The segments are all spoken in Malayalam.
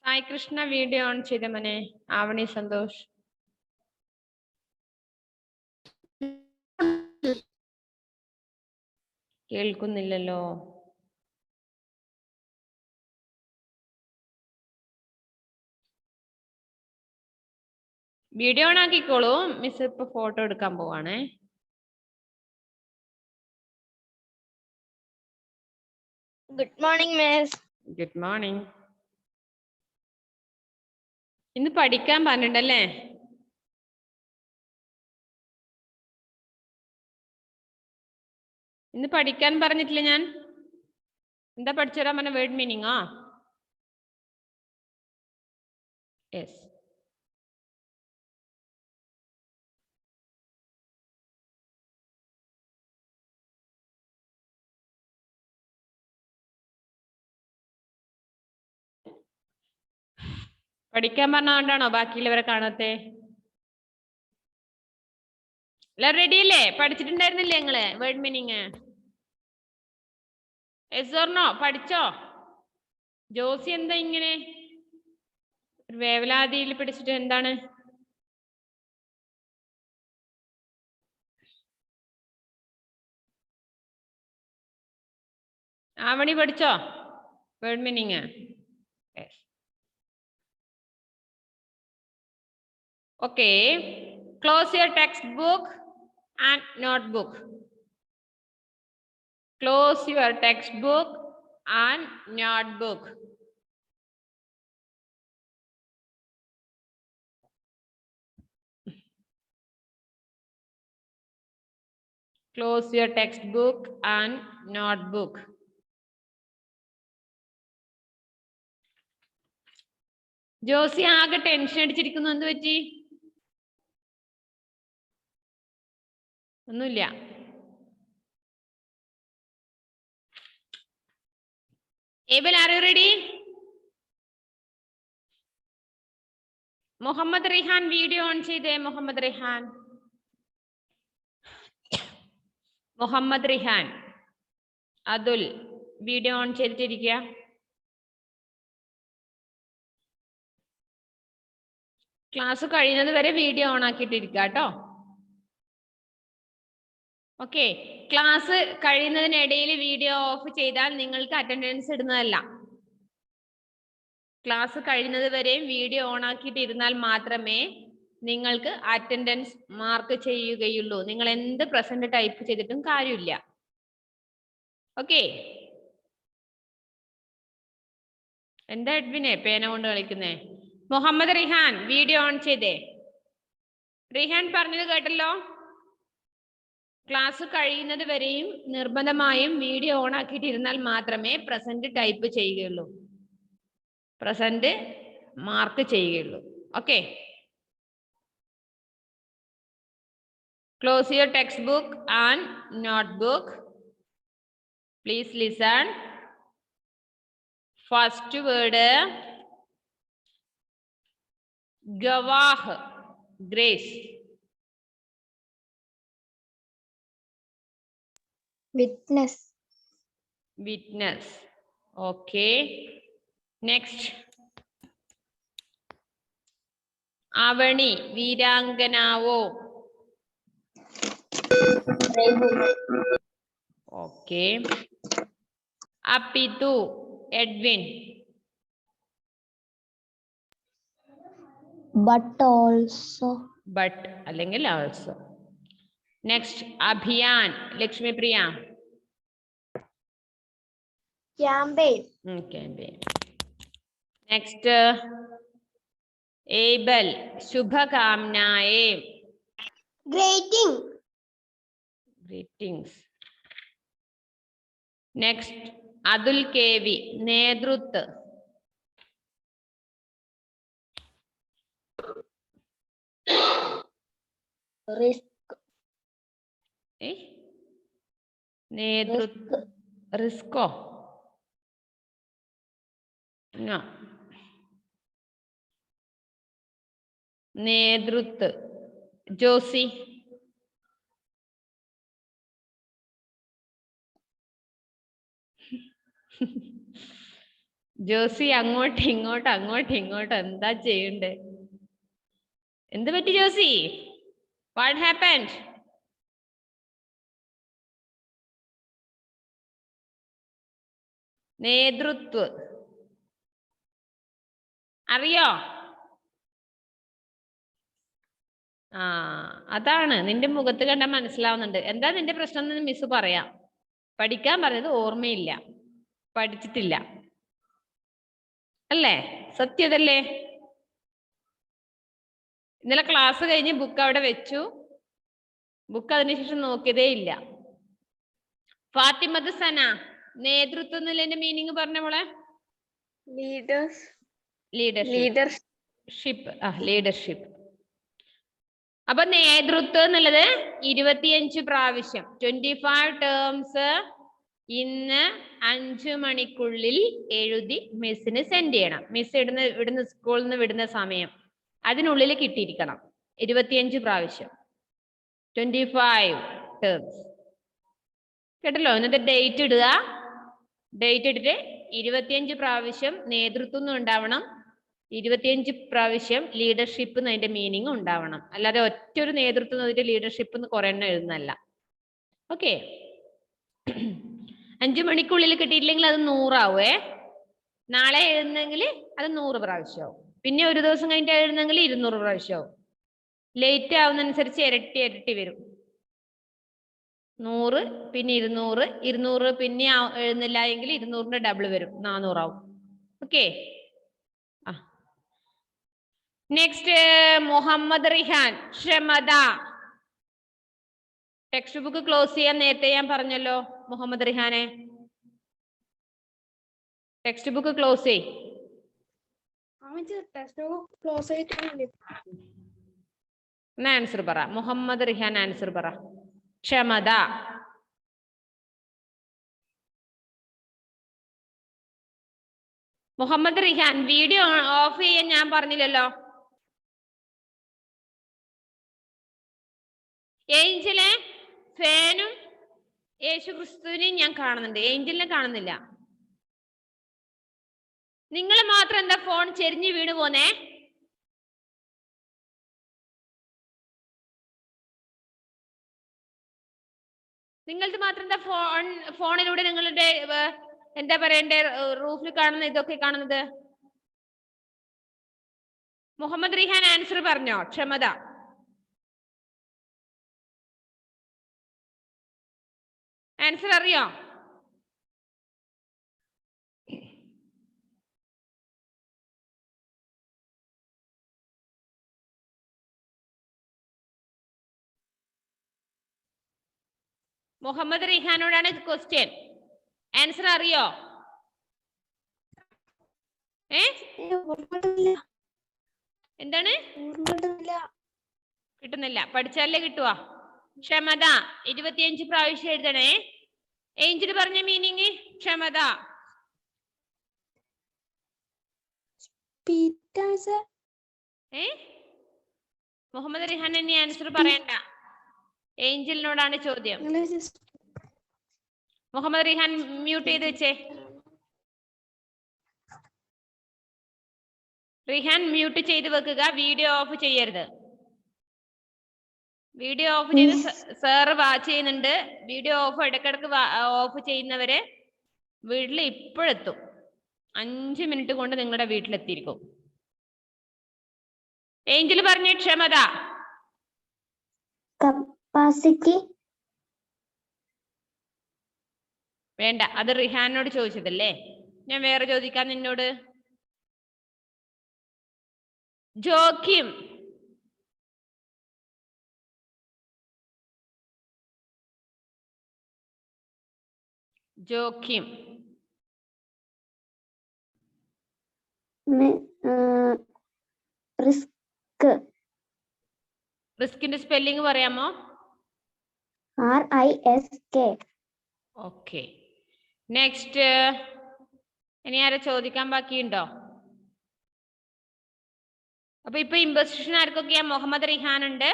സായി കൃഷ്ണ വീഡിയോ ഓൺ ചെയ്ത മനെ. ആവണി സന്തോഷ്. കേൾക്കുന്നില്ലല്ലോ. വീഡിയോ ഓൺ ആക്കിക്കോളൂ. മിസ് ഇപ്പൊ ഫോട്ടോ എടുക്കാൻ പോവാണേ. Good morning miss. Good morning. ഇന്ന് പഠിക്കാൻ പറഞ്ഞിട്ടല്ലേ? ഇന്ന് പഠിക്കാൻ പറഞ്ഞിട്ടില്ല ഞാൻ. എന്താ പഠിച്ചു തരാൻ പറഞ്ഞ? വേർഡ് മീനിങ്ങോ? യെസ്. പഠിക്കാൻ പറഞ്ഞതുകൊണ്ടാണോ ബാക്കിയുള്ളവരെ കാണാത്തെ? എല്ലാവരും റെഡി അല്ലേ? പഠിച്ചിട്ടുണ്ടായിരുന്നില്ലേ നിങ്ങള് word meaning? Yes or no? പഠിച്ചോ? ജോസി എന്താ ഇങ്ങനെ വേവലാതിയിൽ പിടിച്ചിട്ട്? എന്താണ്? ആവണി പഠിച്ചോ word meaning? Okay. Close your textbook and notebook. Close your textbook and notebook. Close your textbook and notebook. Josy ആകെ ടെൻഷൻ അടിച്ചിരിക്കുന്നു. എന്ത് പറ്റി? ഒന്നുമില്ല. Abel, are you ready? Muhammad Rihan video on ചെയ്തേ. മുഹമ്മദ് റിഹാൻ. മുഹമ്മദ് റിഹാൻ, അതുൽ വീഡിയോ ഓൺ ചെയ്തിട്ടിരിക്കുക. ക്ലാസ് കഴിയുന്നത് വരെ വീഡിയോ ഓൺ ആക്കിയിട്ടിരിക്കുക കേട്ടോ. ഓക്കെ. ക്ലാസ് കഴിയുന്നതിനിടയിൽ വീഡിയോ ഓഫ് ചെയ്താൽ നിങ്ങൾക്ക് അറ്റൻഡൻസ് ഇടുന്നതല്ല. ക്ലാസ് കഴിയുന്നത് വരെയും വീഡിയോ ഓൺ ആക്കിയിട്ട് ഇരുന്നാൽ മാത്രമേ നിങ്ങൾക്ക് അറ്റൻഡൻസ് മാർക്ക് ചെയ്യുകയുള്ളൂ. നിങ്ങൾ എന്ത് പ്രസന്റ് ടൈപ്പ് ചെയ്തിട്ടും കാര്യമില്ല. ഓക്കെ. എന്താ എഡ്വിനെ പേന കൊണ്ട് കളിക്കുന്നേ? മുഹമ്മദ് റിഹാൻ വീഡിയോ ഓൺ ചെയ്തേ. റിഹാൻ പറഞ്ഞത് കേട്ടല്ലോ. ക്ലാസ് കഴിയുന്നത് വരെയും നിർബന്ധമായും വീഡിയോ ഓൺ ആക്കിയിട്ട് ഇരുന്നാൽ മാത്രമേ പ്രസന്റ് ടൈപ്പ് ചെയ്യുകയുള്ളൂ, പ്രസന്റ് മാർക്ക് ചെയ്യുകയുള്ളൂ. Okay. Close your textbook and notebook. Please listen. First word, Gawah, grace. Witness. Witness. Okay. Next. Avani, Veeranganavo. Okay. Apitu, Edwin. But also. But അല്ലെങ്കിൽ also. Next, Abhiyan, Lakshmi Priya. Campaign. Campaign. Next, Abel, Shubhakamnaye. Greeting. Greetings. Next, Adul Kevi, Nedrut. Risk. Nedrut. Risko. No. Nedrut. Josie. Josy അങ്ങോട്ട് ഇങ്ങോട്ട് എന്താ ചെയ്യണ്ടേ? എന്ത് പറ്റി ജോസി? What happened? നേതൃത്വ അറിയോ? ആ അതാണ് നിന്റെ മുഖത്ത് കണ്ട മനസ്സിലാവുന്നുണ്ട്. എന്താ നിന്റെ പ്രശ്നം എന്ന് മിസ് പറയാം. പഠിക്കാൻ പറഞ്ഞത് ഓർമ്മയില്ല, പഠിച്ചിട്ടില്ല അല്ലേ? സത്യതല്ലേ? ഇന്നലെ ക്ലാസ് കഴിഞ്ഞ് ബുക്ക് അവിടെ വെച്ചു, ബുക്ക് അതിനുശേഷം നോക്കിയതേ ഇല്ല. ഫാത്തിമത്ത് സന, നേതൃത്വം എന്നുള്ളതിന്റെ മീനിങ് പറഞ്ഞ മോളെ. ലീഡർഷിപ്പ്. അപ്പൊ നേതൃത്വം എന്നുള്ളത് 25 പ്രാവശ്യം 25 ടേംസ് ഇന്ന് 5 മണിക്കുള്ളിൽ എഴുതി മിസ്സിന് സെൻഡ് ചെയ്യണം. മിസ് ഇവിടുന്ന് സ്കൂളിൽ നിന്ന് വിടുന്ന സമയം അതിനുള്ളിൽ കിട്ടിയിരിക്കണം. 25 പ്രാവശ്യം 25 ടേംസ്. കേട്ടല്ലോ? എന്നിട്ട് ഡേറ്റ് ഇടുക. ഡേറ്റ് ഇട്ടിട്ട് 25 പ്രാവശ്യം നേതൃത്വം ഉണ്ടാവണം, 25 പ്രാവശ്യം ലീഡർഷിപ്പ് എന്നതിന്റെ മീനിങ് ഉണ്ടാവണം. അല്ലാതെ ഒറ്റൊരു നേതൃത്വം എന്നതിന്റെ ലീഡർഷിപ്പ് എന്ന് കുറെ എണ്ണം എഴുതുന്നല്ല. ഓക്കെ? 5 മണിക്കുള്ളിൽ കിട്ടിയിട്ടില്ലെങ്കിൽ അത് 100 ആവേ. നാളെ എഴുതുന്നെങ്കിൽ അത് 100 പ്രാവശ്യമാവും. പിന്നെ ഒരു ദിവസം കഴിഞ്ഞിട്ട് എഴുതുന്നെങ്കിൽ 200 പ്രാവശ്യമാവും. ലേറ്റ് ആവുന്നതനുസരിച്ച് ഇരട്ടി വരും. 100 പിന്നെ 200 പിന്നെ എഴുതുന്നില്ല എങ്കിൽ 200ന്റെ ഡബിൾ വരും, 400 ആവും. ഓക്കെ? നെക്സ്റ്റ് മുഹമ്മദ് റിഹാൻ, ക്ഷമത. ടെക്സ്റ്റ് ബുക്ക് ക്ലോസ് ചെയ്യാൻ നേരത്തെ ഞാൻ പറഞ്ഞല്ലോ മുഹമ്മദ് റിഹാനെ. ടെക്സ്റ്റ് ബുക്ക് ക്ലോസ് ചെയ്. ആൻസർ പറ മുഹമ്മദ് റിഹാൻ, ആൻസർ പറ. ക്ഷമത. മുഹമ്മദ് റിഹാൻ വീഡിയോ ഓഫ് ചെയ്യാൻ ഞാൻ പറഞ്ഞില്ലല്ലോ. ഏഞ്ചലെ ഫാനും യേശു ക്രിസ്തുവിനെയും ഞാൻ കാണുന്നുണ്ട്, ഏഞ്ചലിനെ കാണുന്നില്ല. നിങ്ങൾ മാത്രം എന്താ ഫോൺ ചെരിഞ്ഞു വീണു പോന്നേ? നിങ്ങൾക്ക് മാത്രം എന്താ ഫോണിലൂടെ നിങ്ങളുടെ എന്താ പറയണ്ടേ റൂഫിൽ കാണുന്ന ഇതൊക്കെ കാണുന്നത്? മുഹമ്മദ് റിഹാൻ ആൻസർ പറഞ്ഞോ? ക്ഷമത. ആൻസർ അറിയോ? മുഹമ്മദ് റിഹാനോടാണ് ക്വസ്റ്റ്യൻ. ആൻസർ അറിയോ? എന്താണ്? കിട്ടുന്നില്ല. പഠിച്ചാലേ കിട്ടുവാ. ക്ഷമത 25 പ്രാവശ്യം എഴുതണേ. ഏഞ്ചൽ പറഞ്ഞ മീനിങ് ക്ഷമത. മുഹമ്മദ് റിഹാൻ എന്നെ ആൻസർ പറയണ്ട, ഏഞ്ചലിനോടാണ് ചോദ്യം. മുഹമ്മദ് റിഹാൻ മ്യൂട്ട് ചെയ്ത് വെച്ചേ. റിഹാൻ മ്യൂട്ട് ചെയ്ത് വെക്കുക, വീഡിയോ ഓഫ് ചെയ്യരുത്. വീഡിയോ ഓഫ് ചെയ്ത് സാറ് വാച്ച് ചെയ്യുന്നുണ്ട്. വീഡിയോ ഓഫ് ഇടക്കിടക്ക് ഓഫ് ചെയ്യുന്നവരെ വീട്ടിൽ ഇപ്പോഴെത്തും. 5 മിനിറ്റ് കൊണ്ട് നിങ്ങളുടെ വീട്ടിലെത്തിയിരിക്കും. ഏഞ്ചൽ പറഞ്ഞ ക്ഷമത. കപ്പാസിറ്റി. വേണ്ട, അത് റിഹാനോട് ചോദിച്ചതല്ലേ. ഞാൻ വേറെ ചോദിക്കാൻ നിന്നോട്. ജോക്കിം. ജോക്കിം. റിസ്ക്. റിസ്കിന്റെ സ്പെല്ലിംഗ് പറയാമോ? RISK. ഓക്കെ. നെക്സ്റ്റ് ഇനി ആരെ ചോദിക്കാൻ ബാക്കിയുണ്ടോ? അപ്പൊ ഇപ്പൊ ഇമ്പോസിഷൻ ആർക്കൊക്കെയാ? മുഹമ്മദ് റിഹാൻ ഉണ്ട്,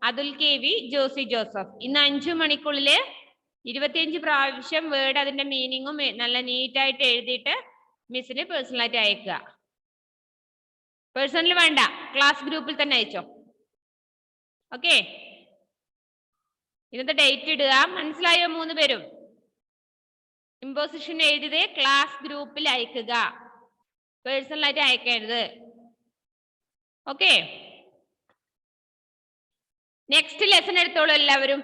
അതുൽ KV, ജോസി ജോസഫ്. ഇന്ന് 5 മണിക്കുള്ളില് 25 പ്രാവശ്യം വേർഡ് അതിന്റെ മീനിങ്ങും നല്ല നീറ്റായിട്ട് എഴുതിയിട്ട് മിസ്സിന് പേഴ്സണലായിട്ട് അയക്കുക. പേഴ്സണൽ വേണ്ട, ക്ലാസ് ഗ്രൂപ്പിൽ തന്നെ അയച്ചോ. ഓക്കെ, ഇന്നത്തെ ഡേറ്റ് ഇടുക. മനസ്സിലായോ 3 പേരും? ഇമ്പോസിഷൻ എഴുതിയത് ക്ലാസ് ഗ്രൂപ്പിൽ അയക്കുക, പേഴ്സണലായിട്ട് അയക്കരുത്. ഓക്കെ, നെക്സ്റ്റ് ലെസൺ എടുത്തോളൂ എല്ലാവരും.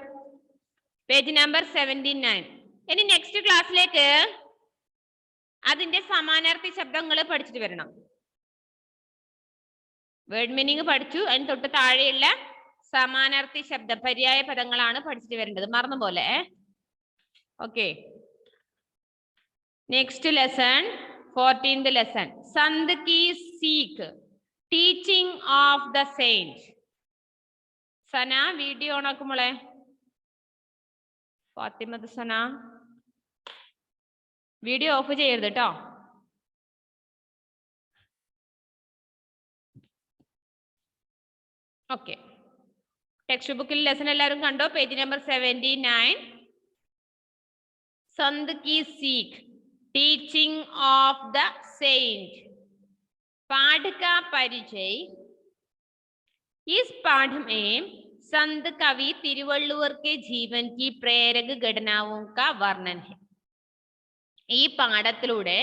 Page number 79. ഇനി നെക്സ്റ്റ് ക്ലാസ്സിലേക്ക് അതിന്റെ സമാനാർത്ഥി ശബ്ദങ്ങൾ പഠിച്ചിട്ട് വരണം. വേർഡ് മീനിങ് പഠിച്ചു, അതിന് തൊട്ട് താഴെയുള്ള സമാനാർത്ഥി ശബ്ദം പര്യായ പദങ്ങളാണ് പഠിച്ചിട്ട് വരേണ്ടത്, മറന്നു പോലെ. Okay, next lesson 14th lesson. Sant Ki Seekh, teaching of the saint. Sana video on ആക്കുമ്പോളെ. ഫാത്തിമത്ത് സന വീഡിയോ ഓഫ് ചെയ്യരുത് കേട്ടോ. ഓക്കെ, ടെക്സ്റ്റ് ബുക്കിൽ ലെസൺ എല്ലാവരും കണ്ടോ? Page number 79. संत की सीख, टीचिंग ऑफ द सेंट. पाठ का परिचय. इस पाठ में संत कवि तिरुवल्लुवर के जीवन की प्रेरक घटनाओं का वर्णन है. ഈ പാഠത്തിലൂടെ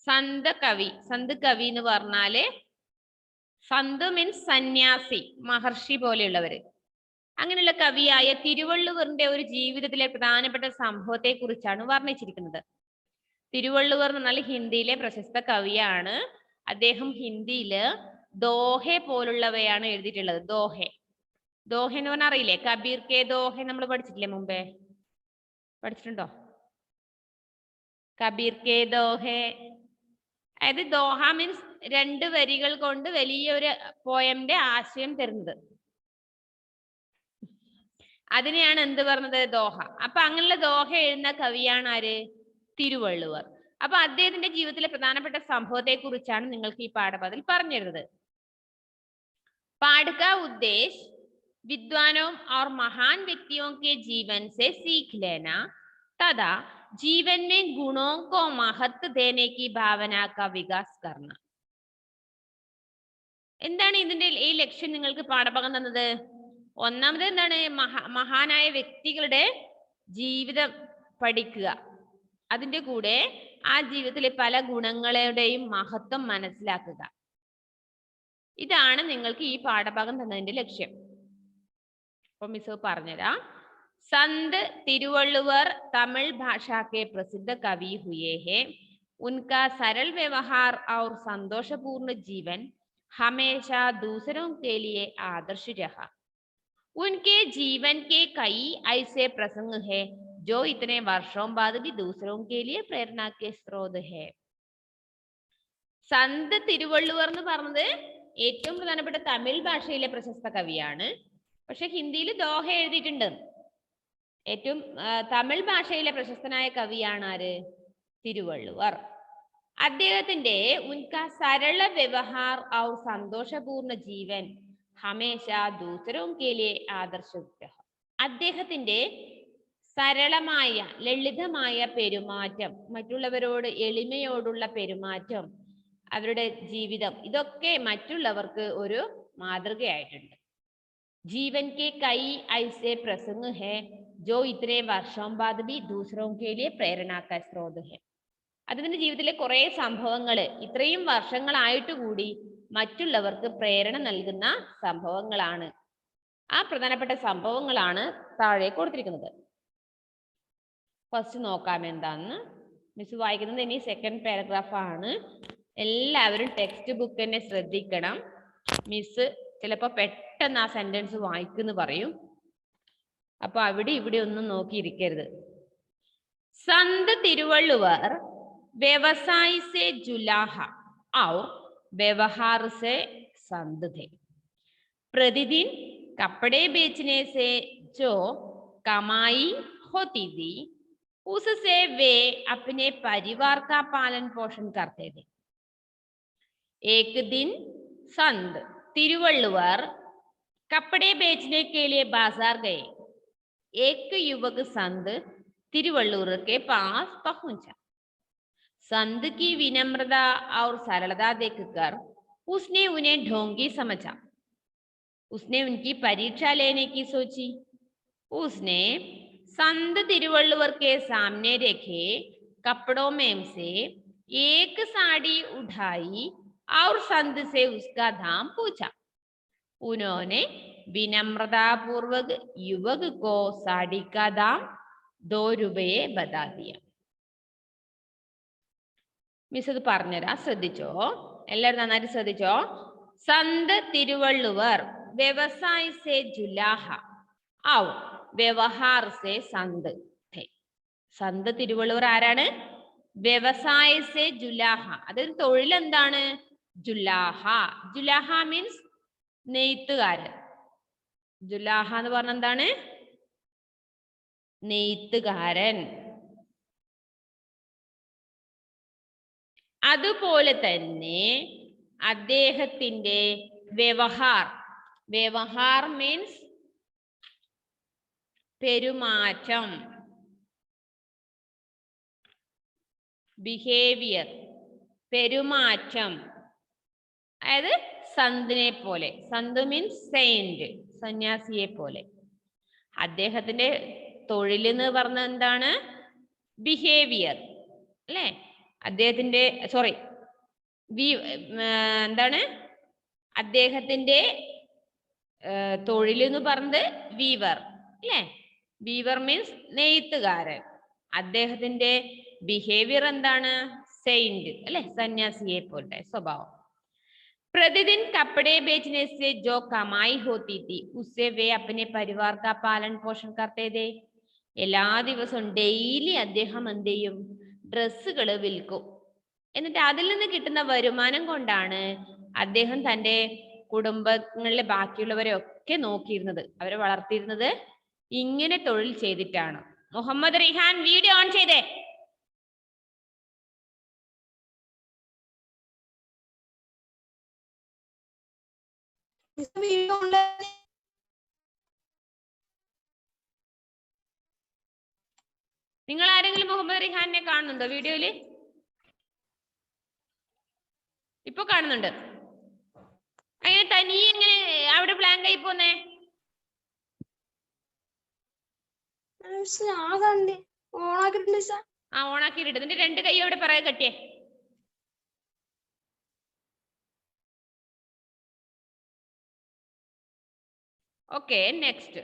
സന്ത് കവി എന്ന് പറഞ്ഞാല് സന്ത് മീൻസ് സന്യാസി, മഹർഷി പോലെയുള്ളവര്. അങ്ങനെയുള്ള കവിയായ തിരുവള്ളുവറിന്റെ ഒരു ജീവിതത്തിലെ പ്രധാനപ്പെട്ട സംഭവത്തെ കുറിച്ചാണ് വർണ്ണിച്ചിരിക്കുന്നത്. തിരുവള്ളുവർ എന്ന് പറഞ്ഞാൽ ഹിന്ദിയിലെ പ്രശസ്ത കവിയാണ്. അദ്ദേഹം ഹിന്ദിയില് ദോഹെ പോലുള്ളവയാണ് എഴുതിയിട്ടുള്ളത്. ദോഹെ എന്ന് പറഞ്ഞാൽ അറിയില്ലേ? കബീർ കെ ദോഹെ നമ്മൾ പഠിച്ചിട്ടില്ലേ? മുമ്പേ പഠിച്ചിട്ടുണ്ടോ? കബീർ കെ ദോഹെ, അതായത് ദോഹ മീൻസ് 2 വരികൾ കൊണ്ട് വലിയൊരു പോയമിന്റെ ആശയം തരുന്നത്. അതിനെയാണ് എന്ത് പറഞ്ഞത്? ദോഹ. അപ്പൊ അങ്ങനെയുള്ള ദോഹ എഴുതുന്ന കവിയാണ് ആര്? തിരുവള്ളുവർ. അപ്പൊ അദ്ദേഹത്തിന്റെ ജീവിതത്തിലെ പ്രധാനപ്പെട്ട സംഭവത്തെ കുറിച്ചാണ് നിങ്ങൾക്ക് ഈ പാഠഭാഗത്തിൽ പറഞ്ഞിരുന്നത്. पाठ का उद्देश्य विद्वानों और महान व्यक्तियों के जीवन से सीख लेना तथा जीवन में गुणों को महत्व देने की भावना का विकास करना. എന്താണ് ഇതിന്റെ ഈ ലക്ഷ്യം നിങ്ങൾക്ക് പാഠഭാഗം തന്നത്? ഒന്നാമത് എന്താണ്? മഹാനായ വ്യക്തികളുടെ ജീവിതം പഠിക്കുക, അതിന്റെ കൂടെ ആ ജീവിതത്തിലെ പല ഗുണങ്ങളുടെയും മഹത്വം മനസ്സിലാക്കുക. ഇതാണ് നിങ്ങൾക്ക് ഈ പാഠഭാഗം തന്നതിന്റെ ലക്ഷ്യം. അപ്പൊ മിസ് പറഞ്ഞുതരാം. संत तिरुवल्लुवर तमिल भाषा के प्रसिद्ध कवि हुए हैं. उनका सरल व्यवहार और संतोषपूर्ण जीवन हमेशा दूसरों के लिए आदर्श रहा. उनके जीवन के कई ऐसे प्रसंग हैं जो इतने वर्षों बाद भी दूसरों के लिए प्रेरणा के स्रोत है. സന്ത് തിരുവള്ളുവർ എന്ന് പറഞ്ഞത് ഏറ്റവും പ്രധാനപ്പെട്ട തമിഴ് ഭാഷയിലെ പ്രശസ്ത കവിയാണ്. പക്ഷെ ഹിന്ദിയിൽ ദോഹ എഴുതിയിട്ടുണ്ട്. ഏറ്റവും തമിഴ് ഭാഷയിലെ പ്രശസ്തനായ കവിയാണ് ആര്? തിരുവള്ളുവർ. അദ്ദേഹത്തിന്റെ ഉൻകാ സരള വ്യവഹാർ ഔർ സന്തോഷപൂർണ്ണ ജീവൻ ഹമേശ ദൂസരോं के लिए ആദർശ. അദ്ദേഹത്തിന്റെ സരളമായ ലളിതമായ പെരുമാറ്റം, മറ്റുള്ളവരോട് എളിമയോടുള്ള പെരുമാറ്റം, അവരുടെ ജീവിതം, ഇതൊക്കെ മറ്റുള്ളവർക്ക് ഒരു മാതൃകയായിട്ടുണ്ട്. जीवन के कई ऐसे प्रसंग हैं जो इतने वर्षों बाद भी दूसरों के लिए प्रेरणा का स्रोत है. അതിന്റെ ജീവിതത്തിലെ കുറെ സംഭവങ്ങൾ ഇത്രയും വർഷങ്ങളായിട്ട് കൂടി മറ്റുള്ളവർക്ക് പ്രേരണ നൽകുന്ന സംഭവങ്ങളാണ്. ആ പ്രധാനപ്പെട്ട സംഭവങ്ങളാണ് താഴെ കൊടുത്തിരിക്കുന്നത്. ഫസ്റ്റ് നോക്കാം എന്താന്ന്. മിസ് വായിക്കുന്നത് ഇനി സെക്കൻഡ് പാരഗ്രാഫ് ആണ്. എല്ലാവരും ടെക്സ്റ്റ് ബുക്ക് തന്നെ ശ്രദ്ധിക്കണം. മിസ് ചിലപ്പോ പെട്ടെന്ന് ആ സെന്റൻസ് വായിക്കുന്നു പറയും. അപ്പൊ അവിടെ ഇവിടെ ഒന്നും നോക്കിയിരിക്കരുത്. संत तिरुवल्लुवर व्यवसाय से जुलाहा और व्यवहार से संत थे. प्रतिदिन कपड़े बेचने से जो कमाई होती थी उससे वे अपने परिवार का पालन पोषण करते थे. एक दिन संत तिरुवल्लुवर कपड़े बेचने के लिए बाजार गए. एक युवक संत तिरुवल्लुवर के पास पहुंचा. संत की विनम्रता और सरलता देखकर उसने उन्हें ढोंगी समझा। उसने उनकी परीक्षा लेने की सोची। उसने संत तिरुवल्लुवर के सामने रखे कपड़ों में से एक साड़ी उठाई और संत से उसका दाम पूछा। उन्होंने विनम्रता पूर्वक युवक को साड़ी का दाम 2 रुपये बता दिया. മിസ് ഇത് പറഞ്ഞുതരാം, ശ്രദ്ധിച്ചോ, എല്ലാവരും നന്നായിട്ട് ശ്രദ്ധിച്ചോ. സന്ത് തിരുവള്ളുവർ വ്യവസായ സേ ജുലാഹ ഔ വ്യവഹാർ സേ സന്ത് थे. സന്ത് തിരുവള്ളുവർ ആരാണ്? വ്യവസായ സേ ജുലാഹ, അതൊരു തൊഴിൽ എന്താണ്? ജുലാഹ. ജുലാഹ മീൻസ് നെയ്ത്തുകാരൻ. ജുലാഹ എന്ന് പറഞ്ഞ എന്താണ്? നെയ്ത്തുകാരൻ. അതുപോലെ തന്നെ അദ്ദേഹത്തിന്റെ വ്യവഹാർ, വ്യവഹാർ മീൻസ് പെരുമാറ്റം, ബിഹേവിയർ, പെരുമാറ്റം, അതായത് സന്തിനെ പോലെ. സന്ത് മീൻസ് സെയിന്റ്, സന്യാസിയെ പോലെ. അദ്ദേഹത്തിന്റെ തൊഴിൽ എന്ന് പറഞ്ഞ എന്താണ്? ബിഹേവിയർ അല്ലേ? അദ്ദേഹത്തിന്റെ എന്താണ്? അദ്ദേഹത്തിന്റെ തൊഴിൽ എന്ന് പറഞ്ഞത് വീവർ അല്ലേ? വീവർ മീൻസ് നെയ്ത്തുകാരൻ. അദ്ദേഹത്തിന്റെ ബിഹേവിയർ എന്താണ്? സെയിന്റ് അല്ലെ, സന്യാസിയെ പോലത്തെ സ്വഭാവം. प्रतिदिन कपड़े बेचने से जो कमाई होती थी उससे वे अपने परिवार का पालन पोषण करते थे. എല്ലാ ദിവസവും ഡെയിലി അദ്ദേഹം എന്ത് ചെയ്യും? ഡ്രസ്സുകൾ വിൽക്കും. എന്നിട്ട് അതിൽ നിന്ന് കിട്ടുന്ന വരുമാനം കൊണ്ടാണ് അദ്ദേഹം തന്റെ കുടുംബങ്ങളിലെ ബാക്കിയുള്ളവരെ ഒക്കെ നോക്കിയിരുന്നത്, അവരെ വളർത്തിയിരുന്നത്. ഇങ്ങനെ തൊഴിൽ ചെയ്തിട്ടാണ്. മുഹമ്മദ് റിഹാൻ വീഡിയോ ഓൺ ചെയ്തേ. നിങ്ങൾ ആരെങ്കിലും മുഹമ്മദ് റിഹാനെ കാണുന്നുണ്ടോ വീഡിയോയില്? ഇപ്പൊ കാണുന്നുണ്ട്. അങ്ങനെ തനിയെ എങ്ങനെ അവിടെ ബ്ലാങ്ക് ആയി പോന്നേ? ഓണാക്കിയിട്ട് നിന്റെ 2 കൈ അവിടെ പറയാ കെട്ടിയേ. Okay next.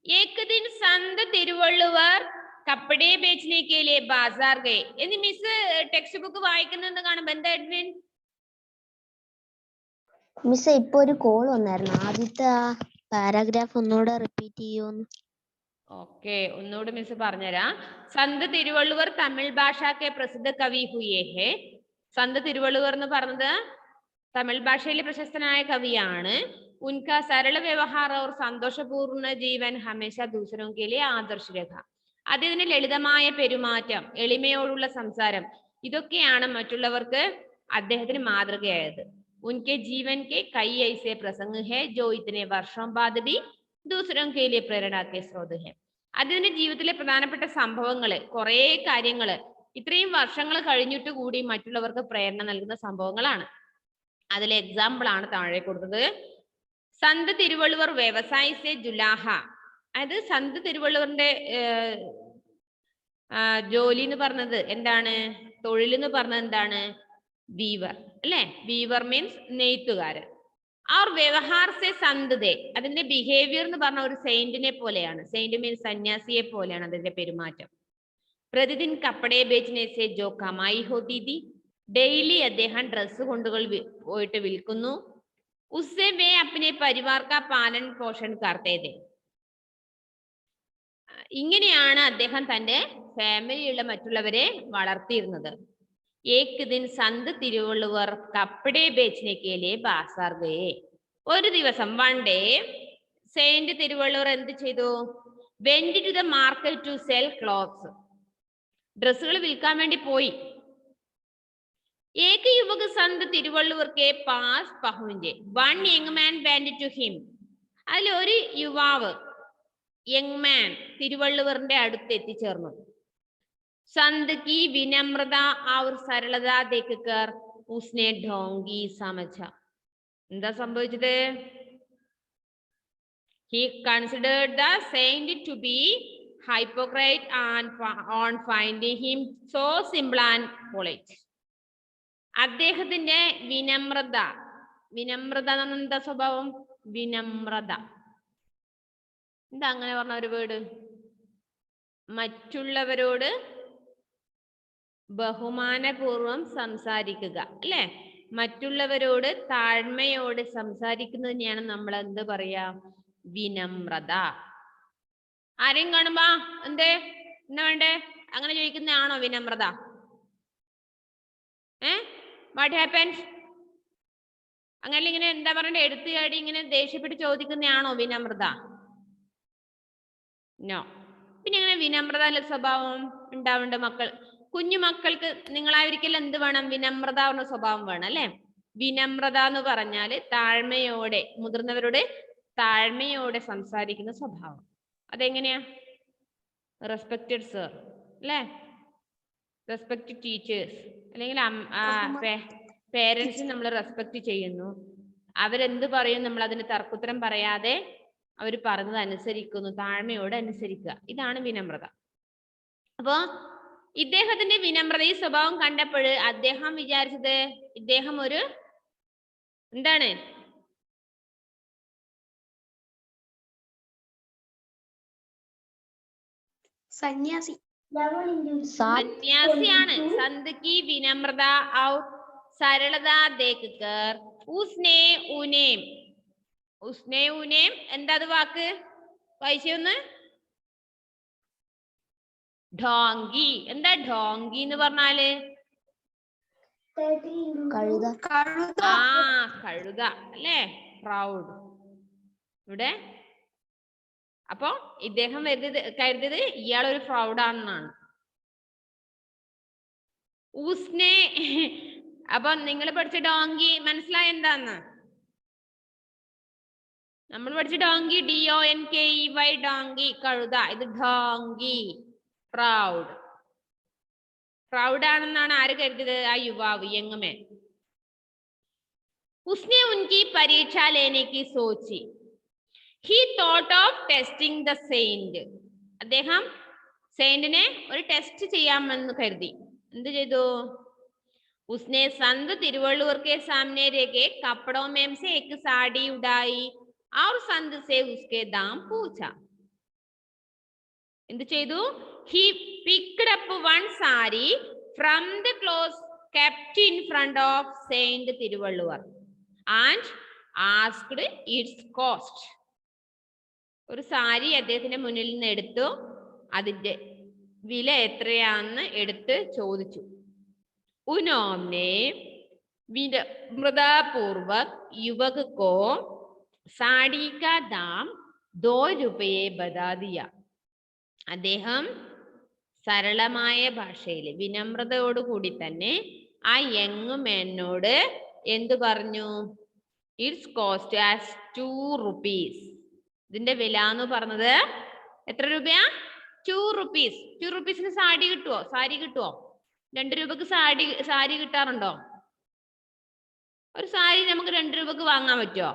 एक दिन संत तिरुवल्लुवर कपड़े बेचने के लिए बाजार गए. എന്ന് മിസ് ടെക്സ്റ്റ് ബുക്ക് വായിക്കുന്നത് കാണുമ്പോൾ എന്താ എഡ്വിൻ? മിസ് ഇപ്പോ ഒരു കോൾ വന്നായിരുന്നു, ആദ്യത്തെ പാരാഗ്രാഫ് ഒന്നുകൂടെ റിപ്പീറ്റ് ചെയ്യുമോ? ഓക്കെ, ഒന്നുകൂടി മിസ് പറഞ്ഞുതരാം. സന്ത് തിരുവള്ളുവർ തമിഴ് ഭാഷാക്കെ പ്രസിദ്ധ കവി ഹുയേ ഹെ. സന്ത് തിരുവള്ളുവർ എന്ന് പറഞ്ഞത് തമിഴ് ഭാഷയിലെ പ്രശസ്തനായ കവിയാണ്. उनका सरल व्यवहार और സന്തോഷപൂർണ്ണ ജീവൻ ഹമേശ ദൂസരോं के लिए ആദർശ രേഖ. അദ്ദേഹത്തിന്റെ ലളിതമായ പെരുമാറ്റം, എളിമയോടുള്ള സംസാരം, ഇതൊക്കെയാണ് മറ്റുള്ളവർക്ക് അദ്ദേഹത്തിന് മാതൃകയായത്. उनके जीवन के कई ऐसे प्रसंग है जो इतने वर्षों बाद भी दूसरों के लिए प्रेरणा के स्रोत है. അദ്ദേഹത്തിന്റെ ജീവിതത്തിലെ പ്രധാനപ്പെട്ട സംഭവങ്ങൾ, കുറേ കാര്യങ്ങൾ ഇത്രയും വർഷങ്ങൾ കഴിഞ്ഞിട്ട് കൂടി മറ്റുള്ളവർക്ക് പ്രേരണ നൽകുന്ന സംഭവങ്ങളാണ്. അതിലെ എക്സാമ്പിൾ ആണ് താഴെ കൊടുത്തത്. സന്ത് തിരുവള്ളുവർ വ്യവസായ സേ ജുലാഹ, അതായത് സന്ത് തിരുവള്ളുവറിന്റെ ജോലി എന്ന് പറഞ്ഞത് എന്താണ്? തൊഴിൽ എന്ന് പറഞ്ഞത് എന്താണ്? വീവർ അല്ലെ? വീവർ മീൻസ് നെയ്ത്തുകാരൻ. ആ വ്യവഹാർ സേ സന്ത് ദേ, അതിന്റെ ബിഹേവിയർ എന്ന് പറഞ്ഞ ഒരു സെയിന്റിനെ പോലെയാണ്. സെയിന്റ് മീൻസ് സന്യാസിയെ പോലെയാണ് അതിന്റെ പെരുമാറ്റം. പ്രതിദിൻ കപ്പടേ ബേച്ചനെ സേ ജോ കമായി ഹോത്തി തി, ഡെയിലി അദ്ദേഹം ഡ്രസ്സ് കൊണ്ടുകൾ പോയിട്ട് വിൽക്കുന്നു. उससे वे अपने परिवार का पालन पोषण करते थे. ഇങ്ങനെയാണ് അദ്ദേഹം തന്റെ ഫാമിലിയുള്ള മറ്റുള്ളവരെ വളർത്തിയിരുന്നത്. एक दिन संत തിരുവള്ളുവർ കപ്പടേ ബേച്ചനെ के लिए बाजार गए. ഒരു ദിവസം വൺ ഡേ സെയിന്റ് തിരുവള്ളുവർ എന്ത് ചെയ്തു? went to the market to sell clothes. ഡ്രസ്സുകൾ വിൽക്കാൻ വേണ്ടി പോയി. एक युवक संत തിരുവള്ളുവർ के पास पहुंचे. one young man went to him. അതിൽ ഒരു യുവാവ്, യങ് മാൻ, തിരുവള്ളുവറിന്റെ അടുത്ത് എത്തിച്ചേർന്നു. संत की विनम्रता और सरलता देखकर उसने ढोंगी समझा. എന്താ സംഭവിച്ചത്? He considered the saint to be hypocrite and on finding him so simple and polite. അദ്ദേഹത്തിന്റെ വിനമ്രത, വിനമ്രത എന്താ സ്വഭാവം? വിനമ്രത എന്താ അങ്ങനെ പറഞ്ഞ ഒരു വേർഡ്? മറ്റുള്ളവരോട് ബഹുമാനപൂർവം സംസാരിക്കുക അല്ലെ? മറ്റുള്ളവരോട് താഴ്മയോട് സംസാരിക്കുന്നതിനെയാണ് നമ്മൾ എന്ത് പറയാ? വിനമ്രത. ആരെയും കാണുമ്പോ എന്തേ എന്നാ വേണ്ടേ അങ്ങനെ ചോദിക്കുന്നതാണോ വിനമ്രത? What happens? അങ്ങനെ ഇങ്ങനെ എന്താ പറയണ്ടേ, എടുത്തു ചാടി ഇങ്ങനെ ദേഷ്യപ്പെട്ട് ചോദിക്കുന്നതാണോ വിനമ്രത? നോ. പിന്നെ അങ്ങനെ വിനമ്രത സ്വഭാവം ഉണ്ടാവേണ്ട മക്കൾ, കുഞ്ഞു മക്കൾക്ക് നിങ്ങളായിരിക്കൽ എന്ത് വേണം? വിനമ്രത എന്ന സ്വഭാവം വേണം അല്ലെ? വിനമ്രത എന്ന് പറഞ്ഞാല് താഴ്മയോടെ, മുതിർന്നവരോട് താഴ്മയോടെ സംസാരിക്കുന്ന സ്വഭാവം. അതെങ്ങനെയാ? റെസ്പെക്റ്റഡ് സർ അല്ലെ, റെസ്പെക്ട് ടീച്ചേഴ്സ്, അല്ലെങ്കിൽ പേരൻസ് നമ്മൾ റെസ്പെക്ട് ചെയ്യുന്നു. അവരെന്ത് പറയും നമ്മൾ അതിന് തർക്കുത്തരം പറയാതെ അവർ പറഞ്ഞത് അനുസരിക്കുന്നു, താഴ്മയോടെ അനുസരിക്കുക. ഇതാണ് വിനമ്രത. അപ്പോ ഇദ്ദേഹത്തിന്റെ വിനമ്രത, ഈ സ്വഭാവം കണ്ടപ്പോൾ അദ്ദേഹം വിചാരിച്ചത് ഇദ്ദേഹം ഒരു എന്താണ്? സന്യാസി. സന്യാസിയാണ്. സന്ത് കി വിനമ്രത ഔർ സരളത ദേഖ്കർ ഉസ്നെ ഉനേം എന്താ അത് വാക്ക്? വായിച്ചൊന്ന്. ഢോങ്കി. എന്താ ഢോങ്കി എന്ന് പറഞ്ഞാല്? കഴുത അല്ലേ? പ്രൗഡ്. ഇവിടെ അപ്പൊ ഇദ്ദേഹം കരുതിയത് ഇയാളൊരു പ്രൗഡാണെന്നാണ്. ഉസ്നെ, അപ്പൊ നിങ്ങൾ പഠിച്ച ഡോങ്കി മനസ്സിലായ എന്താന്ന്? നമ്മൾ പഠിച്ച ഡോങ്കി DONKEY, ഡോങ്കി കഴുത. ഇത് ഢോങ്കി, പ്രൗഡ്. പ്രൗഡ് ആണെന്നാണ് ആര് കരുതിയത്? ആ യുവാവ്, യങ്മൻ. ഉസ്നെ ഉൻകി പരീക്ഷ ലേനെ കി Sochi. He thought of testing the saint. അദ്ദേഹം സെയിന്റിനെ ഒരു ടെസ്റ്റ് ചെയ്യാമെന്ന് കരുതി. എന്ത് ചെയ്തു? उसने संत तिरुवल्लुवर के सामने रखे कपड़ों में से एक साड़ी उड़ाई और संत से उसके दाम पूछा. എന്ത് ചെയ്തു? He picked up one saree from the clothes kept in front of Saint Tiruvallur and asked its cost. ഒരു സാരി അദ്ദേഹത്തിന്റെ മുന്നിൽ നിന്ന് എടുത്തു, അതിന്റെ വില എത്രയാണെന്ന് എടുത്ത് ചോദിച്ചു. उन्होंने विनम्रतापूर्वक युवक को साड़ी का दाम 2 रुपये बता दिया. അദ്ദേഹം സരളമായ ഭാഷയിൽ വിനമ്രതയോടുകൂടി തന്നെ ആ യങ് മാനോട് എന്തു പറഞ്ഞു? It's cost as 2 rupees. ഇതിന്റെ വില എന്ന് പറഞ്ഞത് എത്ര രൂപയാ? 2 rupees. 2 rupeesന് സാരി കിട്ടുവോ? 2 രൂപക്ക് സാരി കിട്ടാറുണ്ടോ? ഒരു സാരി നമുക്ക് 2 രൂപക്ക് വാങ്ങാൻ പറ്റുമോ?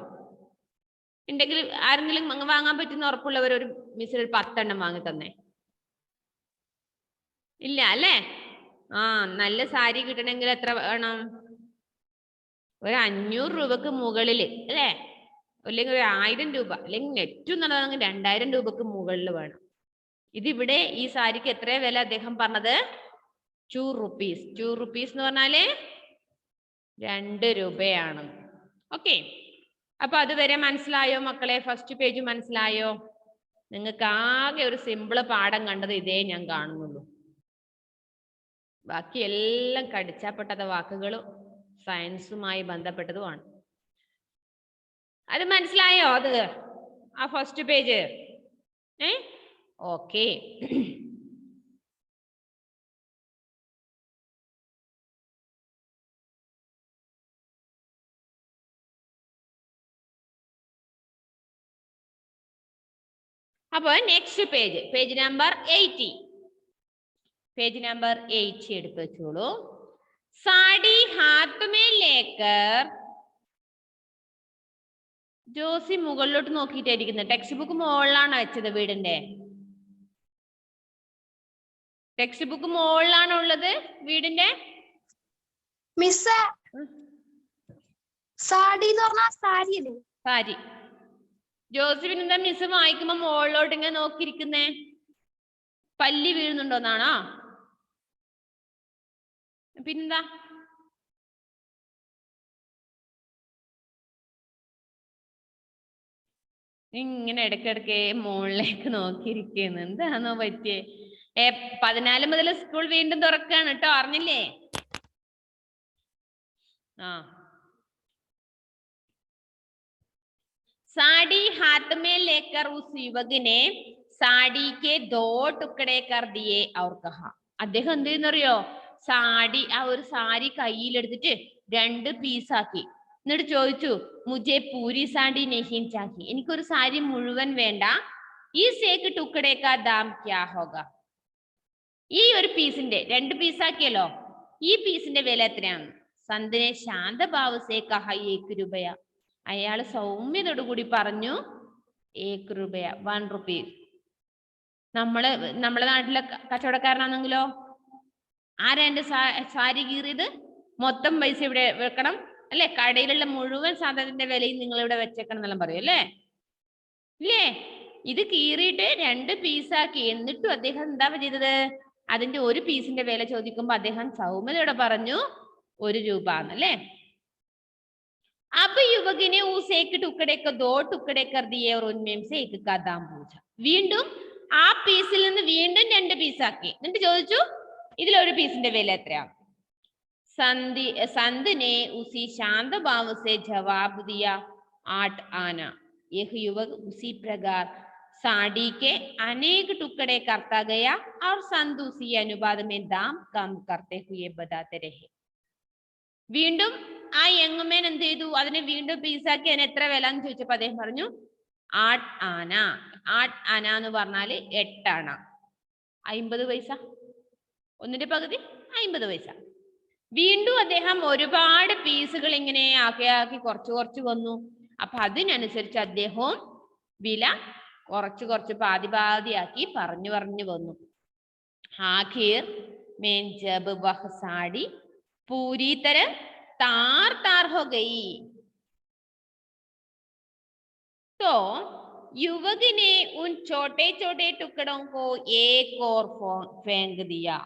ഉണ്ടെങ്കിൽ ആരെങ്കിലും വാങ്ങാൻ പറ്റുന്ന ഉറപ്പുള്ളവർ ഒരു മിസ്സിൽ 10 എണ്ണം വാങ്ങി തന്നെ. ഇല്ല അല്ലേ? നല്ല സാരി കിട്ടണമെങ്കിൽ എത്ര വേണം? ഒരു 500 രൂപക്ക് മുകളിൽ അല്ലേ? അല്ലെങ്കിൽ ഒരു 1000 രൂപ, അല്ലെങ്കിൽ ഏറ്റവും നല്ലതാണെങ്കിൽ 2000 രൂപക്ക് മുകളിൽ വേണം. ഇതിവിടെ ഈ സാരിക്ക് എത്ര വില അദ്ദേഹം പറഞ്ഞത്? 2 rupees. 2 rupees എന്ന് പറഞ്ഞാല് 2 രൂപയാണ്. ഓക്കെ, അപ്പൊ അതുവരെ മനസ്സിലായോ മക്കളെ? ഫസ്റ്റ് പേജ് മനസ്സിലായോ? നിങ്ങൾക്ക് ആകെ ഒരു സിമ്പിള് പാഠം കണ്ടത് ഇതേ ഞാൻ കാണുന്നുള്ളൂ. ബാക്കി എല്ലാം കടിച്ചാപ്പെട്ട വാക്കുകളും സയൻസുമായി ബന്ധപ്പെട്ടതുമാണ്. അത് മനസ്സിലായോ? അത് ആ ഫസ്റ്റ് പേജ്? ഓക്കെ. അപ്പോൾ next page number 80. Page number 8 എടുത്ത് വെച്ചോളൂ. സാഡി ഹാത്ത് മേ ലേക്കർ, ജോസി മുകളിലോട്ട് നോക്കിയിട്ടായിരിക്കുന്നത്. ടെക്സ്റ്റ് ബുക്ക് മുകളിലാണ് വെച്ചത്. വീടിന്റെ ടെക്സ്റ്റ് ബുക്ക് മുകളിലാണോ ഉള്ളത്? വീടിന്റെ മിസ് സാരി എന്ന് പറഞ്ഞാൽ സാരി അല്ലേ? സാരി. ജോസഫിന് എന്താ മിസ് വായിക്കുമ്പോ മുകളിലോട്ട് ഇങ്ങനെ നോക്കിയിരിക്കുന്നേ? പല്ലി വീഴുന്നുണ്ടോന്നാണോ? പിന്നെന്താ? ഇങ്ങനെ ഇടയ്ക്കിടയ്ക്ക് മുകളിലേക്ക് നോക്കിയിരിക്കുന്നു. എന്താണോ പറ്റിയേ? 14 മുതൽ സ്കൂൾ വീണ്ടും തുറക്കാണ് കേട്ടോ, അറിഞ്ഞില്ലേ? साड़ी हाथ में लेकर उस युवक ने साड़ी के 2 टुकड़े कर दिए और कहा, അദ്ദേഹം എന്ത് ചെയ്യുന്നറിയോ? സാരി, ആ ഒരു സാരി കയ്യിലെടുത്തിട്ട് 2 പീസാക്കി. എന്നിട്ട് ചോദിച്ചു, മുജെ പൂരി സാഡി നഹീ ചാഹി, എനിക്കൊരു സാരി മുഴുവൻ വേണ്ട. ഈ സേക്ക് ടുക്കടേ കാ ദാം ക്യാ ഹോഗ, ഈ ഒരു പീസിന്റെ 2 പീസാക്കിയല്ലോ, ഈ പീസിന്റെ വില എത്രയാണ്? സന്തിനെ ശാന്തഭാവ് സേ കഹ 1 രൂപയ, അയാള് സൗമ്യതയോടുകൂടി പറഞ്ഞു 1 രൂപയ, 1 റുപ്പീസ്. നമ്മളെ നാട്ടിലെ കച്ചവടക്കാരനാണെങ്കിലോ, ആരാ എന്റെ സാരി കീറിയത്? മൊത്തം പൈസ ഇവിടെ വെക്കണം അല്ലെ, കടയിലുള്ള മുഴുവൻ സാധനത്തിന്റെ വിലയും നിങ്ങൾ ഇവിടെ വെച്ചേക്കണം എന്നെല്ലാം പറയും അല്ലേ? ഇല്ലേ? ഇത് കീറിയിട്ട് 2 പീസാക്കി. എന്നിട്ടും അദ്ദേഹം എന്താ ചെയ്തത്? അതിന്റെ ഒരു പീസിന്റെ വില ചോദിക്കുമ്പോ അദ്ദേഹം സൗമ്യതയോടെ പറഞ്ഞു 1 രൂപ എന്നല്ലേ? अब युवक ने उस 1 टुकड़े को 2 टुकड़े कर दिए और उनमें से एक का दाम पूछा. വീണ്ടും ആ പീസിൽ നിന്ന് വീണ്ടും 2 പീസാക്കി. എന്നിട്ട് ചോദിച്ചു, ഇതിൽ ഒരു പീസിന്റെ വില എത്രയാണ്? संत ने उसी शांत भाव से जवाब दिया 8 आना. यह युवक उसी प्रकार साड़ी के अनेक टुकड़े करता गया और संत उसी अनुपात में दाम कम करते हुए बताते रहे. വീണ്ടും ആ യങ്മേൻ എന്ത് ചെയ്തു? അതിനെ വീണ്ടും പീസാക്കി. അതിന് എത്ര വില എന്ന് ചോദിച്ചപ്പോ അദ്ദേഹം പറഞ്ഞു 8 ആന. 8 ആന എന്ന് പറഞ്ഞാല് 8 ആണ, 50 പൈസ. ഒന്നിന്റെ പകുതി 50 പൈസ. വീണ്ടും അദ്ദേഹം ഒരുപാട് പീസുകൾ ഇങ്ങനെ ആക്കി കുറച്ച് വന്നു. അപ്പൊ അതിനനുസരിച്ച് അദ്ദേഹവും വില കുറച്ച് പാതിയാക്കി പറഞ്ഞു വന്നു. ആഖിർ മേൻ ജബ് വഹ് സാടി पूरी तरह तार हो गई तो युवक ने उन छोटे छोटे टुकड़ों को एक और फेंक दिया.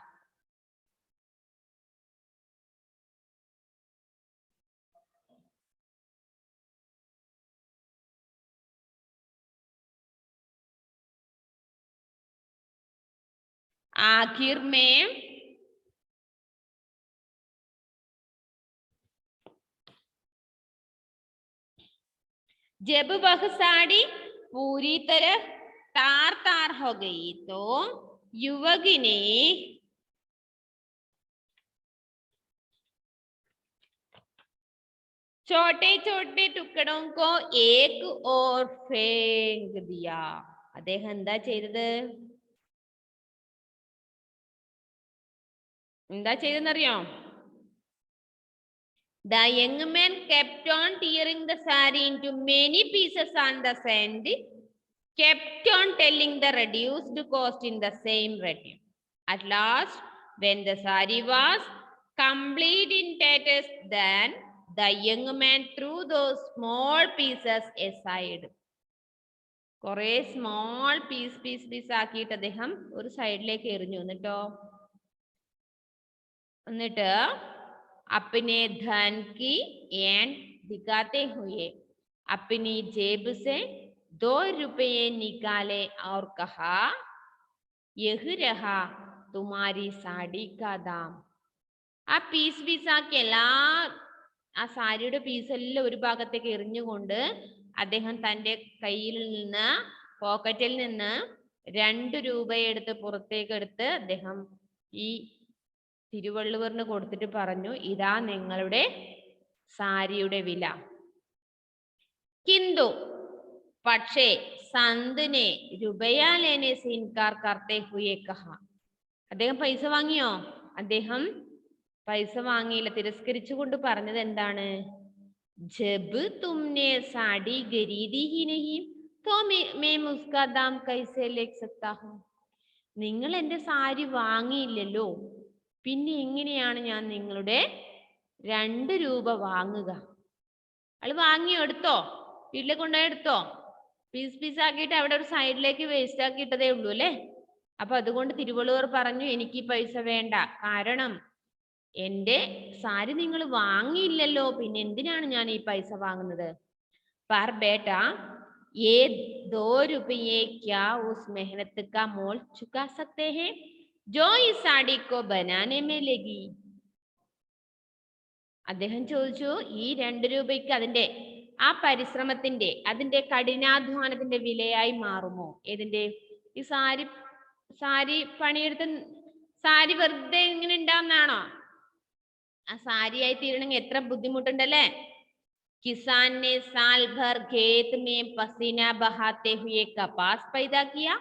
आखिर में जब वह साड़ी पूरी तरह तार हो गई तो युवक ने छोटे छोटे टुकड़ों को एक और फेंक दिया. അദ്ദേഹം എന്താ ചെയ്തത്? എന്താ The young man kept on tearing the saree into many pieces on the sand, kept on telling the reduced cost in the same rate. At last, when the saree was complete in tatters, then the young man threw those small pieces aside. കുറെ സ്മോൾ പീസ് ആക്കിയിട്ട് അദ്ദേഹം ഒരു സൈഡിലേക്ക് എറിഞ്ഞു. എന്നിട്ട് अपने धन की एंड दिखाते हुए अपनी जेब से 2 रुपये निकाले और कहा, यह रहा तुम्हारी साड़ी का दाम. ആ പീസാക്കി ആ സാരിയുടെ പീസെല്ലാം ഒരു ഭാഗത്തേക്ക് എറിഞ്ഞുകൊണ്ട് അദ്ദേഹം തന്റെ കയ്യിൽ നിന്ന്, പോക്കറ്റിൽ നിന്ന് 2 രൂപയെടുത്ത് പുറത്തേക്ക് എടുത്ത് അദ്ദേഹം ഈ തിരുവള്ളുവറിന് കൊടുത്തിട്ട് പറഞ്ഞു, ഇതാ നിങ്ങളുടെ സാരിയുടെ വില. കിന്തു പക്ഷേ സന്തിനെ രൂപയാ ലേനെ സെ ഇൻകാർ കർത്തെ ഹുയെ കഹ, അദ്ദേഹം പൈസ വാങ്ങിയോ? അദ്ദേഹം പൈസ വാങ്ങിയില്ല. തിരസ്കരിച്ചുകൊണ്ട് പറഞ്ഞത് എന്താണ്? ജബ് തുമ്നെ സാഡി ഖരീദി ഹി നഹി തോ മേ ഉസ്കാ ദാം കൈസേ ലേക് സക്താ ഹൂം. നിങ്ങൾ എന്റെ സാരി വാങ്ങിയില്ലല്ലോ, പിന്നെ എങ്ങനെയാണ് ഞാൻ നിങ്ങളുടെ 2 രൂപ വാങ്ങുക? അയാൾ വാങ്ങിയോ? എടുത്തോ? വീട്ടിൽ കൊണ്ടുപോയി എടുത്തോ? പീസ് ആക്കിയിട്ട് അവിടെ ഒരു സൈഡിലേക്ക് വേസ്റ്റ് ആക്കി ഇട്ടതേ ഉള്ളൂ അല്ലേ? അപ്പൊ അതുകൊണ്ട് തിരുവള്ളുവർ പറഞ്ഞു എനിക്ക് പൈസ വേണ്ട, കാരണം എന്റെ സാരി നിങ്ങൾ വാങ്ങിയില്ലല്ലോ, പിന്നെ എന്തിനാണ് ഞാൻ ഈ പൈസ വാങ്ങുന്നത്? पर बेटा ये 2 रुपये क्या उस मेहनत का मोल चुका सकते हैं जो इस साड़ी को बनाने में लगी? അദ്ദേഹം ചോദിച്ചു, ഈ 2 രൂപയ്ക്ക് അതിന്റെ ആ പരിശ്രമത്തിന്റെ അതിന്റെ കഠിനാധ്വാനത്തിന്റെ വിലയായി മാറുമോ? ഏതിന്റെ? ഈ സാരി പണിയെടുത്ത് സാരി വെറുതെ ഇങ്ങനെ ഉണ്ടാവുന്നതാണോ? ആ സാരിയായി തീരണമെങ്കിൽ എത്ര ബുദ്ധിമുട്ടുണ്ടല്ലേ? किसान ने साल भर खेत में पसीना बहाते हुए कपास पैदा किया,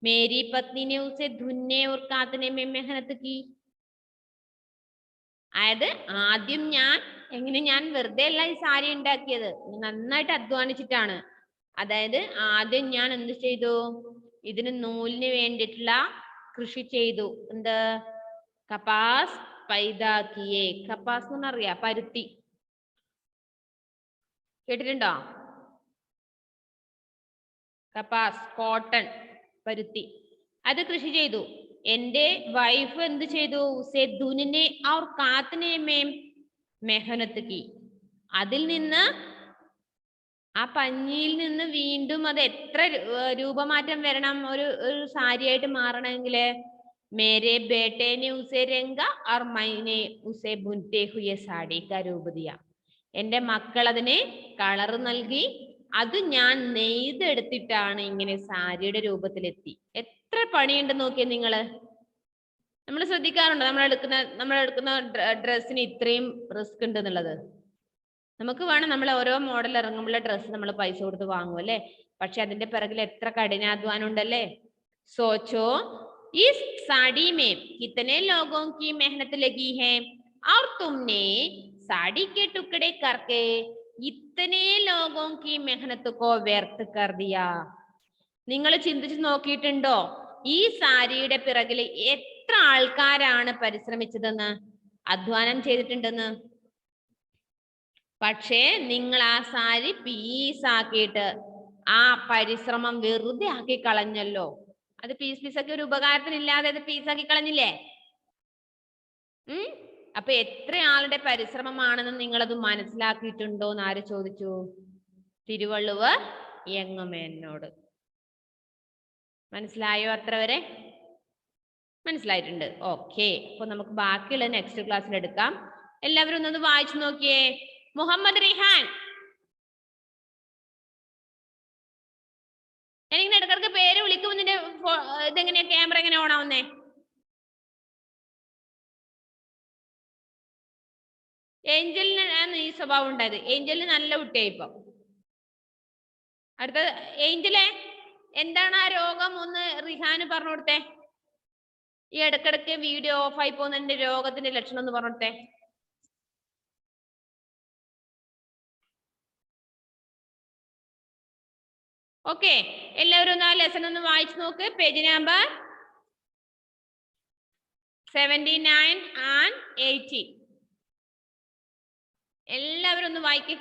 मेरी पत्नी ने उसे धुनने और काटने में मेहनत की. അതായത് ആദ്യം ഞാൻ വെറുതെ അല്ല ഈ സാരി ഉണ്ടാക്കിയത്, നന്നായിട്ട് അധ്വാനിച്ചിട്ടാണ്. അതായത് ആദ്യം ഞാൻ എന്ത് ചെയ്തു? ഇതിന് നൂലിന് വേണ്ടിയിട്ടുള്ള കൃഷി ചെയ്തു. എന്ത്? കപാസ് പൈതാക്കിയേ. കപാസ് എന്ന് അറിയാം, പരുത്തി. കേട്ടിട്ടുണ്ടോ? കപാസ്, കോട്ടൺ, പരുത്തി, അത് കൃഷി ചെയ്തു. എന്റെ വൈഫ് എന്ത് ചെയ്തു? ഉസേ ധുനിനെ ഔർ കാത്തനെ മേം മെഹനത്ത് കി. അതിൽ നിന്ന്, ആ പഞ്ഞിയിൽ നിന്ന് വീണ്ടും അത് എത്ര രൂപമാറ്റം വരണം ഒരു സാരിയായിട്ട് മാറണമെങ്കിൽ? മേരെ ബേട്ടേനെ ഉസേ രംഗ ഔർ മൈനെ ഉസേ ബുൻത്തെ ഹുയെ സാഡി കാ രൂപ ദിയ. എന്റെ മക്കൾ അതിനെ കളർ നൽകി, അത് ഞാൻ നെയ്തെടുത്തിട്ടാണ് ഇങ്ങനെ സാരിയുടെ രൂപത്തിലെത്തി. എത്ര പണിയുണ്ട് നോക്കിയേ നിങ്ങള്. നമ്മൾ ശ്രദ്ധിക്കാറുണ്ടോ നമ്മൾ എടുക്കുന്ന ഡ്രസ്സിന് ഇത്രയും റിസ്ക് ഉണ്ട് എന്നുള്ളത്? നമുക്ക് വേണം, നമ്മൾ ഓരോ മോഡൽ ഇറങ്ങുമ്പോൾ ഡ്രസ്സ് നമ്മൾ പൈസ കൊടുത്ത് വാങ്ങും അല്ലേ? പക്ഷെ അതിന്റെ പിറകിൽ എത്ര കഠിനാധ്വാനം ഉണ്ടല്ലേ? സോച്ചോ इस साड़ी में कितने लोगों की मेहनत लगी है और तुमने साड़ी के टुकड़े करके इतने लोगों की मेहनत को व्यर्थ कर दिया. നിങ്ങൾ ചിന്തിച്ചു നോക്കിയിട്ടുണ്ടോ ഈ സാരിയുടെ പിറകിൽ എത്ര ആൾക്കാരാണ് പരിശ്രമിച്ചതെന്ന്, അധ്വാനം ചെയ്തിട്ടുണ്ടെന്ന്? പക്ഷേ നിങ്ങൾ ആ സാരി പീസാക്കിയിട്ട് ആ പരിശ്രമം വെറുതെ ആക്കി കളഞ്ഞല്ലോ. അത് പീസാക്കി ഒരു ഉപകാരത്തിനില്ലാതെ അത് പീസാക്കി കളഞ്ഞില്ലേ? അപ്പൊ എത്ര ആളുടെ പരിശ്രമമാണെന്ന് നിങ്ങളത് മനസ്സിലാക്കിയിട്ടുണ്ടോ എന്ന് ആര് ചോദിച്ചു? തിരുവള്ളുവർ യങ്ങമേനോട്. മനസ്സിലായോ? അത്ര വരെ മനസ്സിലായിട്ടുണ്ട്. ഓക്കെ, അപ്പൊ നമുക്ക് ബാക്കിയുള്ള നെക്സ്റ്റ് ക്ലാസ്സിൽ എടുക്കാം. എല്ലാവരും ഒന്നൊന്ന് വായിച്ചു നോക്കിയേ. മുഹമ്മദ് റിഹാൻ, ഞാനിങ്ങനെ ഇടക്കിടക്ക് പേര് വിളിക്കുമ്പോൾ നിന്റെ ഇതെങ്ങനെയാ, ക്യാമറ എങ്ങനെ ഓൺ ആവുന്നേ? ഏഞ്ചലിനാണ് ഈ സ്വഭാവം ഉണ്ടായത്. ഏഞ്ചലിന് നല്ല കുട്ടിയായി ഇപ്പൊ. അടുത്ത ഏഞ്ചലെ, എന്താണ് ആ രോഗം? ഒന്ന് റിഹാന് പറഞ്ഞു കൊടുത്തേ. ഈ ഇടക്കിടക്ക് വീഡിയോ ഓഫായി പോകുന്നതിന്റെ രോഗത്തിന്റെ ലക്ഷണം ഒന്ന് പറഞ്ഞു കൊടുത്തേ. ഓക്കെ, എല്ലാവരും ഒന്ന് ആ ലെസൺ ഒന്ന് വായിച്ചു നോക്ക്. Page number 79 and 80. എല്ലാവരും ഒന്ന് വായിക്കേ.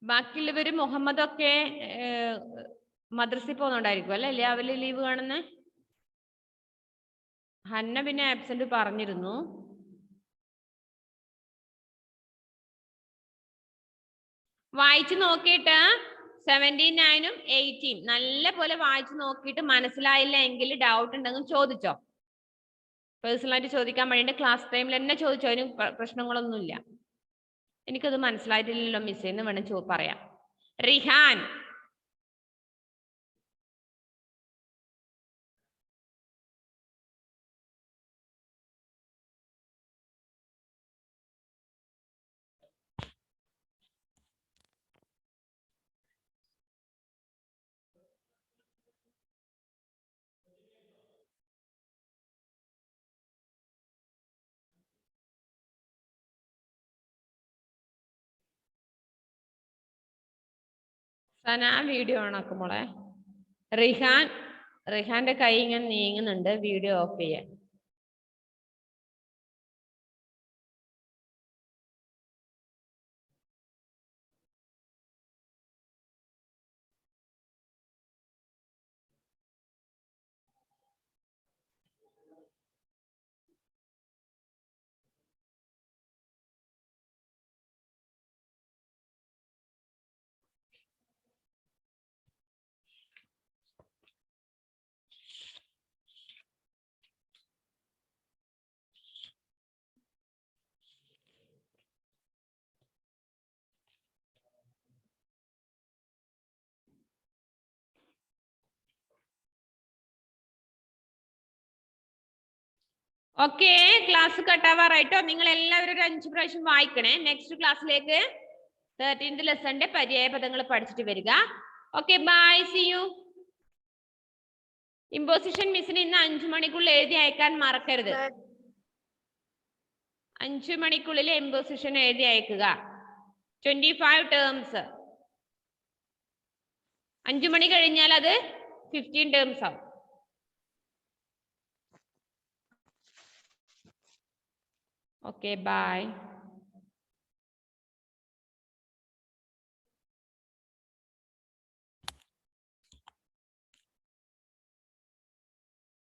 ബാക്കിയുള്ളവര് മുഹമ്മദൊക്കെ മദ്രസയിൽ പോകുന്നുണ്ടായിരിക്കും അല്ലെ രാവിലെ ലീവ് കാണുന്ന ഹന്ന പിന്നെ ആബ്സെന്റ് പറഞ്ഞിരുന്നു. വായിച്ചു നോക്കിയിട്ട് 79-ഉം 80 നല്ല പോലെ വായിച്ചു നോക്കിയിട്ട് മനസ്സിലായില്ല എങ്കിൽ ഡൗട്ട് ഉണ്ടെങ്കിൽ ചോദിച്ചോ. പേഴ്സണലായിട്ട് ചോദിക്കാൻ വേണ്ടിയിട്ട് ക്ലാസ് ടൈമിൽ തന്നെ ചോദിച്ചോ. അതിന് പ്രശ്നങ്ങളൊന്നുമില്ല. എനിക്കത് മനസ്സിലായിട്ടില്ലല്ലോ മിസ് എന്ന് വേണം പറയാം. റിഹാൻ സന വീഡിയോ ഓണാക്കും മോളെ. റിഹാന്റെ കൈ ഇങ്ങനെ നീങ്ങുന്നുണ്ട്. വീഡിയോ ഓഫ് ചെയ്യാൻ. ഓക്കെ, ക്ലാസ് കട്ടാവാറായിട്ടോ. നിങ്ങൾ എല്ലാവരും ഒരു 5 പ്രാവശ്യം വായിക്കണേ. നെക്സ്റ്റ് ക്ലാസ്സിലേക്ക് 13th ലെസന്റെ പര്യായ പദങ്ങൾ പഠിച്ചിട്ട് വരിക. Okay, bye, see you. Imposition മിസ്സിന് ഇന്ന് 5 മണിക്കുള്ളിൽ എഴുതി അയക്കാൻ മറക്കരുത്. 5 മണിക്കുള്ളിൽ ഇമ്പോസിഷൻ എഴുതി അയക്കുക. 25 ടേംസ്. 5 മണി കഴിഞ്ഞാൽ അത് 15 ടേംസ് ആവും. Okay, bye.